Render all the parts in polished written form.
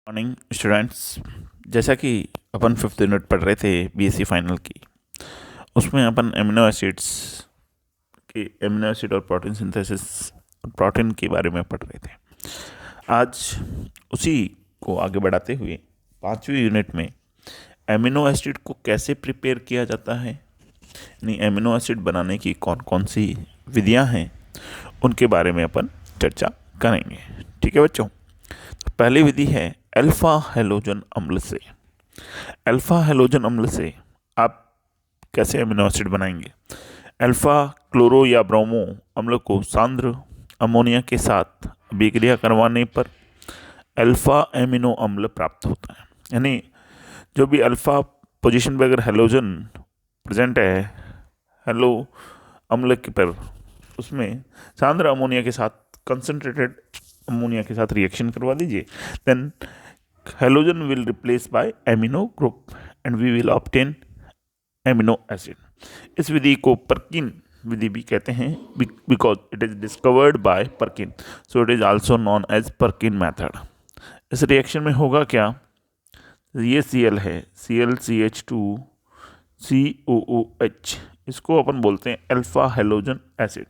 Morning students. जैसा कि अपन fifth unit पढ़ रहे थे बीएससी फाइनल की, उसमें अपन एमिनो एसिड और प्रोटीन सिंथेसिस और प्रोटीन के बारे में पढ़ रहे थे। आज उसी को आगे बढ़ाते हुए पांचवी यूनिट में एमिनो एसिड को कैसे प्रिपेयर किया जाता है, यानी एमिनो एसिड बनाने की कौन कौन सी विधियां हैं, उनके बारे में अपन चर्चा करेंगे। ठीक है बच्चों, पहली विधि है अल्फा हैलोजन अम्ल से। अल्फा हैलोजन अम्ल से आप कैसे अमीनो एसिड बनाएंगे? अल्फा क्लोरो या ब्रोमो अम्ल को सांद्र अमोनिया के साथ अभिक्रिया करवाने पर अल्फा एमिनो अम्ल प्राप्त होता है। यानी जो भी अल्फा पोजीशन पे अगर हैलोजन प्रेजेंट है हेलो अम्ल के पर, उसमें सांद्र अमोनिया के साथ, कंसंट्रेटेड अमोनिया के साथ रिएक्शन करवा दीजिए, then halogen will replace by amino group and we will obtain amino acid. इस विधि को परकिन विधि भी कहते हैं because it is discovered by Perkin, so it is also known as Perkin method. इस रिएक्शन में होगा क्या? ये Cl है, ClCH2 COOH, इसको अपन बोलते हैं अल्फा हैलोजन एसिड।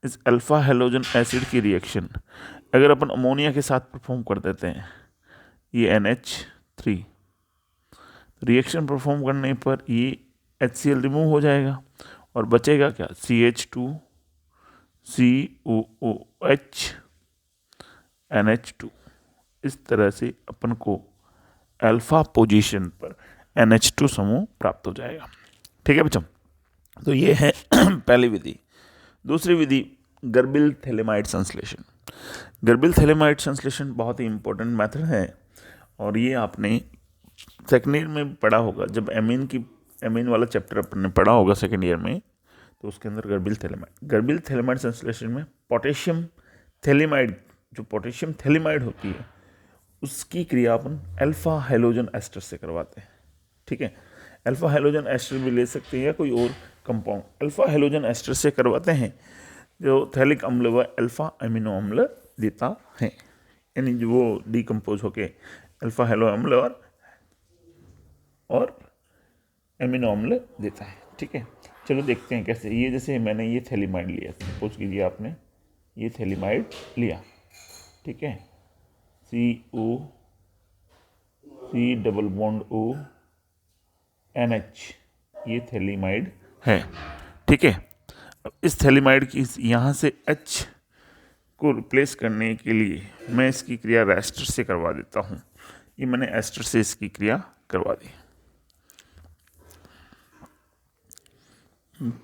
इस अल्फा हैलोजन एसिड की रिएक्शन अगर अपन अमोनिया के साथ परफॉर्म कर देते हैं, ये NH3 रिएक्शन परफॉर्म करने पर ये HCl रिमूव हो जाएगा और बचेगा क्या? CH2 COOH NH2। इस तरह से अपन को अल्फा पोजीशन पर NH2 समूह प्राप्त हो जाएगा। ठीक है बच्चों, तो ये है पहली विधि। दूसरी विधि गर्बिल थैलेमाइड संश्लेषण। गर्बिल थैलेमाइड संश्लेषण बहुत ही इंपॉर्टेंट मेथड है और ये आपने सेकेंड ईयर में पढ़ा होगा। जब एमीन वाला चैप्टर आपने पढ़ा होगा सेकेंड ईयर में, तो उसके अंदर गर्बिल थैलेमाइड संश्लेषण में पोटेशियम थैलेमाइड, जो पोटेशियम थैलेमाइड होती है, उसकी क्रिया अपन अल्फा हैलोजन एस्टर से करवाते हैं। ठीक है, अल्फा हैलोजन एस्टर भी ले सकते हैं या कोई और कंपाउंड। अल्फा हैलोजन एस्टर से करवाते हैं जो थैलिक अम्ल व अल्फा एमिनो अम्ल देता है, यानी जो वो डिकम्पोज होके अल्फा हेलो अम्ल और एमिनो अम्ल देता है। ठीक है, चलो देखते हैं कैसे। ये जैसे मैंने ये थैलीमाइड लिया, सपोज कीजिए आपने ये थैलीमाइड लिया, ठीक है, C double bond O NH, ये थैलीमाइड है। ठीक है, अब इस थैलीमाइड की यहाँ से H को रिप्लेस करने के लिए मैं इसकी क्रिया एस्टर से करवा देता हूँ। ये मैंने एस्टर से इसकी क्रिया करवा दी।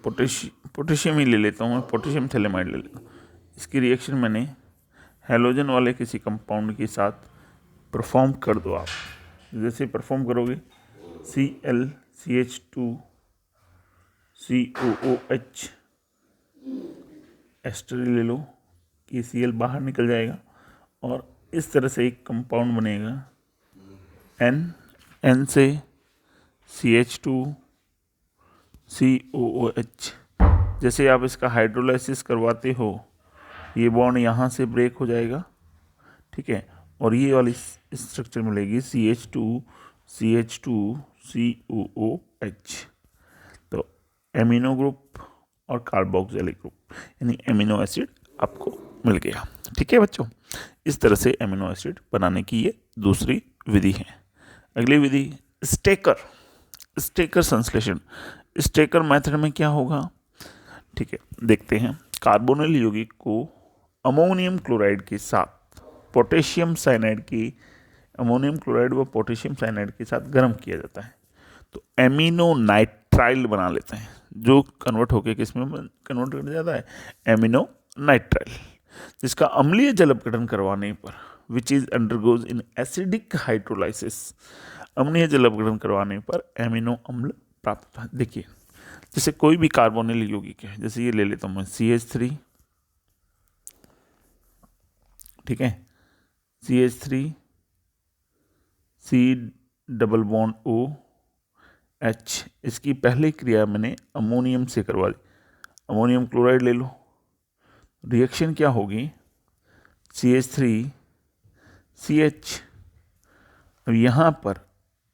पोटेशियम ही ले लेता हूँ मैं, पोटेशियम थैलेमाइड ले लेता हूँ। इसकी रिएक्शन मैंने हैलोजन वाले किसी कंपाउंड के साथ परफॉर्म कर दो। आप जैसे परफॉर्म करोगे ClCH2 COOH एस्टर ले लो कि Cl बाहर निकल जाएगा और इस तरह से एक कंपाउंड बनेगा N से CH2 COOH। जैसे आप इसका हाइड्रोलाइसिस करवाते हो, ये बॉन्ड यहाँ से ब्रेक हो जाएगा, ठीक है, और ये वाली स्ट्रक्चर मिलेगी CH2 COOH। तो एमिनो ग्रुप और कार्बोक्सिलिक ग्रुप, यानी एमिनो एसिड आपको मिल गया। ठीक है बच्चों, इस तरह से एमिनो एसिड बनाने की ये दूसरी विधि है। अगली विधि स्टेकर संश्लेषण। स्टेकर मेथड में क्या होगा, ठीक है, देखते हैं। कार्बोनिल यौगिक को अमोनियम क्लोराइड के साथ पोटेशियम साइनाइड के साथ गर्म किया जाता है, तो एमिनो नाइट्राइल बना लेते हैं, जो कन्वर्ट होकर किस में कन्वर्ट कर जाता है? एमिनो नाइट्राइल, जिसका अम्लीय जल अपघटन करवाने पर which is undergoes in acidic hydrolysis, अम्लीय जल अपघटन करवाने पर एमिनो अम्ल प्राप्त होता है। देखिए, जैसे कोई भी कार्बोनिल यौगिक है, जैसे ये ले लेता हूँ मैं CH3, ठीक है, CH3 C double bond OH, इसकी पहली क्रिया मैंने अमोनियम से करवा दी। अमोनियम क्लोराइड ले लो, रिएक्शन क्या होगी? CH3 CH अब यहाँ पर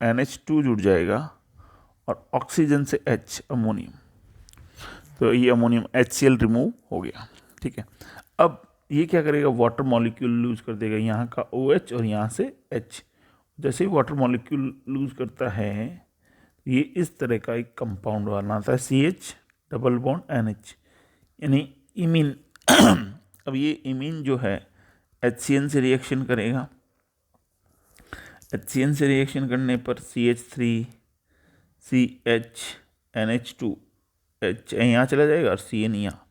NH2 जुड़ जाएगा और ऑक्सीजन से H, अमोनियम, तो ये अमोनियम HCl रिमूव हो गया। ठीक है, अब ये क्या करेगा, वाटर मॉलिक्यूल लूज कर देगा, यहाँ का OH और यहाँ से H। जैसे ही वाटर मॉलिक्यूल लूज करता है ये इस तरह का एक कंपाउंड बनाता है CH डबल बॉन्ड NH, यानी इमीन। अब ये इमीन जो है HCN से रिएक्शन करेगा, HCN से रिएक्शन करने पर CH3 CH NH2 H यहाँ चला जाएगा और CN यहाँ।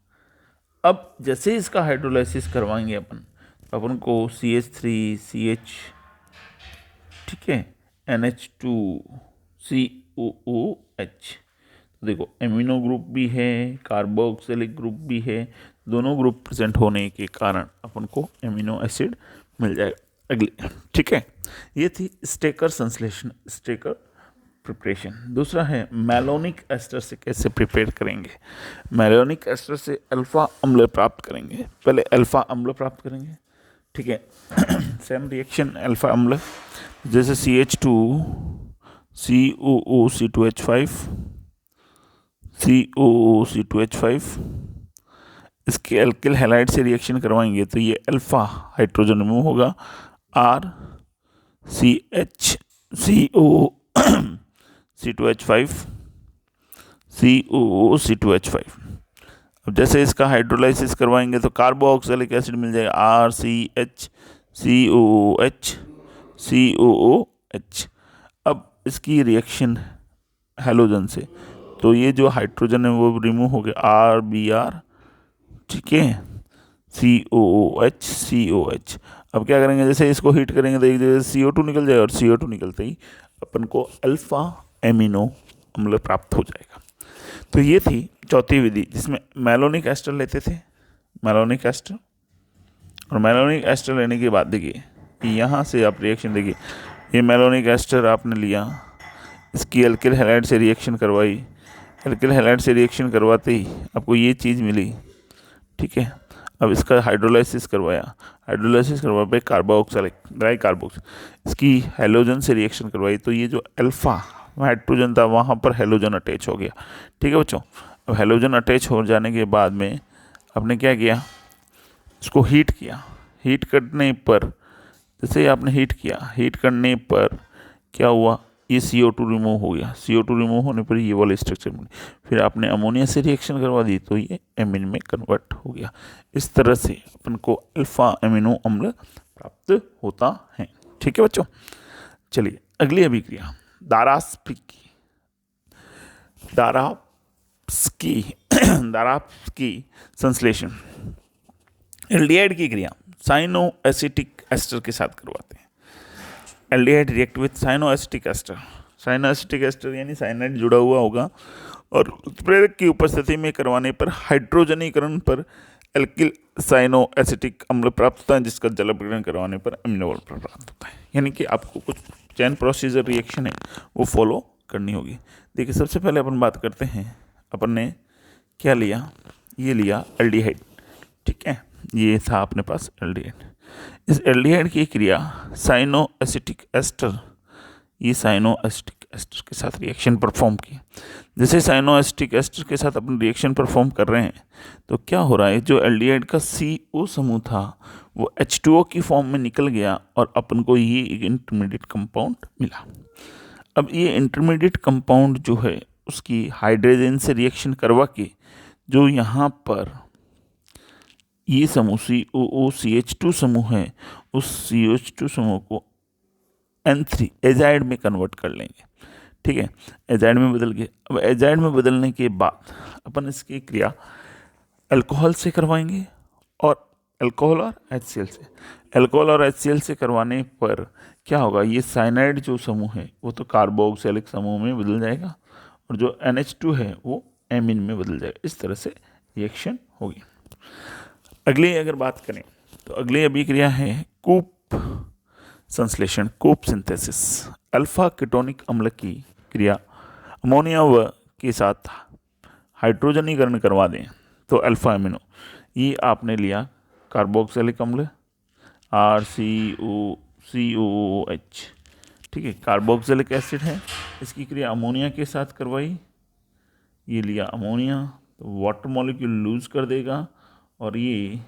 अब जैसे इसका हाइड्रोलाइसिस करवाएंगे अपन, तो अपन को CH3 CH, ठीक है, NH2 COOH, तो देखो एमिनो ग्रुप भी है, कार्बोक्सिलिक ग्रुप भी है, दोनों ग्रुप प्रेजेंट होने के कारण अपन को एमिनो एसिड मिल जाएगा। अगले, ठीक है, ये थी स्टेकर संश्लेषण, स्टेकर प्रिपरेशन। दूसरा है मैलोनिक एस्टर से कैसे प्रिपेयर करेंगे। मैलोनिक एस्टर से अल्फा अम्ल प्राप्त करेंगे। पहले अल्फा अम्ल प्राप्त करेंगे, ठीक है। सेम रिएक्शन अल्फा अम्ल, जैसे CH2 COO C2H5 COO C2H5, इसके एल्किल हैलाइड से रिएक्शन करवाएंगे तो ये अल्फा हाइड्रोजन रिमूव होगा, R CH CO C2H5 COO C2H5। अब जैसे इसका हाइड्रोलाइसिस करवाएंगे तो कार्बोक्सिलिक एसिड मिल जाएगा, RCH COOH COOH। अब इसकी रिएक्शन हैलोजन से, तो ये जो हाइड्रोजन है वो रिमूव हो गया, RBr, ठीक है, COOH COH। अब क्या करेंगे, जैसे इसको हीट करेंगे तो एक जगह CO2 निकल जाएगा और CO2 निकलते ही अपन को अल्फा एमिनो अम्ल प्राप्त हो जाएगा। तो ये थी चौथी विधि जिसमें मैलोनिक एस्टर लेते थे, मैलोनिक एस्टर। और मैलोनिक एस्टर लेने के बाद देखिए कि यहाँ से आप रिएक्शन देखिए, ये मैलोनिक एस्टर आपने लिया, इसकी एल्किल हैलाइड से रिएक्शन करवाई, एल्किल हैलाइड से रिएक्शन करवाते ही आपको ये चीज़ मिली, ठीक है। अब इसका हाइड्रोलाइसिस करवाया, हाइड्रोलाइसिस करवा पे कार्बोक्सिलिक ड्राई कार्बोक्स, इसकी हैलोजन से रिएक्शन करवाई, तो ये जो अल्फा हाइड्रोजन था वहाँ पर हैलोजन अटैच हो गया, ठीक है बच्चों। अब हैलोजन अटैच हो जाने के बाद में आपने क्या किया, इसको हीट किया। हीट करने पर, जैसे आपने हीट किया, हीट करने पर क्या हुआ, ये CO2 रिमूव हो गया। CO2 रिमूव होने पर ये वाला स्ट्रक्चर मिला। फिर आपने अमोनिया से रिएक्शन करवा दी तो ये एमिन में कन्वर्ट हो गया। इस तरह से अपन को अल्फा एमिनो अम्ल प्राप्त होता है, ठीक है बच्चों। चलिए अगली अभिक्रिया दारास्की दारास्की संश्लेषण। एल्डिहाइड की क्रिया साइनो एसिटिक एस्टर के साथ करवाते हैं। Aldehyde react with cyano acetic ester. Cyano acetic ester यानी साइनाइड जुड़ा हुआ होगा और उत्प्रेरक की उपस्थिति में करवाने पर हाइड्रोजनीकरण पर एल्किल साइनो एसिटिक अम्ल प्राप्त होता है, जिसका जलावकरण करवाने पर अमीनो अम्ल प्राप्त होता है। यानी कि आपको कुछ चैन प्रोसीजर रिएक्शन है वो फॉलो करनी होगी। देखिए सबसे पहले अपन बात करते हैं, अपन ने क्या लिया, ये लिया एल्डिहाइड, ठीक है, ये था अपने पास एल्डिहाइड। इस एल्डिहाइड की क्रिया साइनो एसिटिक एस्टर, ये साइनो एसिटिक एस्टर के साथ रिएक्शन परफॉर्म की। जैसे साइनो एसिटिक एस्टर के साथ अपन रिएक्शन परफॉर्म कर रहे हैं तो क्या हो रहा है, जो एल्डिहाइड का CO समूह था वो H2O की फॉर्म में निकल गया और अपन को ये एक इंटरमीडिएट कंपाउंड मिला। अब ये इंटरमीडिएट कंपाउंड जो है उसकी हाइड्रोजन से रिएक्शन करवा के जो यहाँ पर ये समूह COOCH2 समूह है, उस CH2 समूह को N3 एजाइड में कन्वर्ट कर लेंगे, ठीक है, एजाइड में बदल के। अब एजाइड में बदलने के बाद अपन इसकी क्रिया अल्कोहल से करवाएंगे और अल्कोहल और HCl से। अल्कोहल और HCl से करवाने पर क्या होगा, ये साइनाइड जो समूह है वो तो कार्बोक्सिलिक समूह में बदल जाएगा और जो NH2 है वो एमिन में बदल जाएगा। इस तरह से रिएक्शन होगी। अगली अगर बात करें तो अगली अभिक्रिया है कूप संश्लेषण, कूप सिंथेसिस। अल्फा कीटोनिक अम्ल की क्रिया अमोनिया व के साथ हाइड्रोजनीकरण करवा दें तो अल्फा एमिनो, ये आपने लिया कार्बोक्सिलिक अम्ल RCOOH, ठीक है। कार्बोक्सिलिक एसिड है, इसकी क्रिया अमोनिया के साथ करवाई, ये लिया अमोनिया, तो वाटर मॉलिक्यूल लूज कर देगा और ये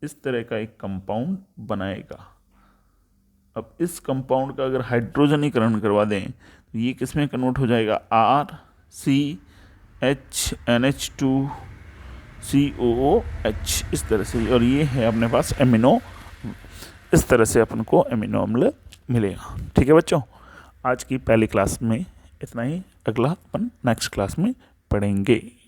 इस तरह का एक कंपाउंड बनाएगा। अब इस कंपाउंड का अगर हाइड्रोजनीकरण करवा दें तो ये किस में कन्वर्ट हो जाएगा, RCHNH2COOH इस तरह से, और ये है अपने पास एमिनो, इस तरह से अपन को एमिनो अम्ल मिलेगा। ठीक है बच्चों, आज की पहली क्लास में इतना ही, अगला अपन नेक्स्ट क्लास में पढ़ेंगे।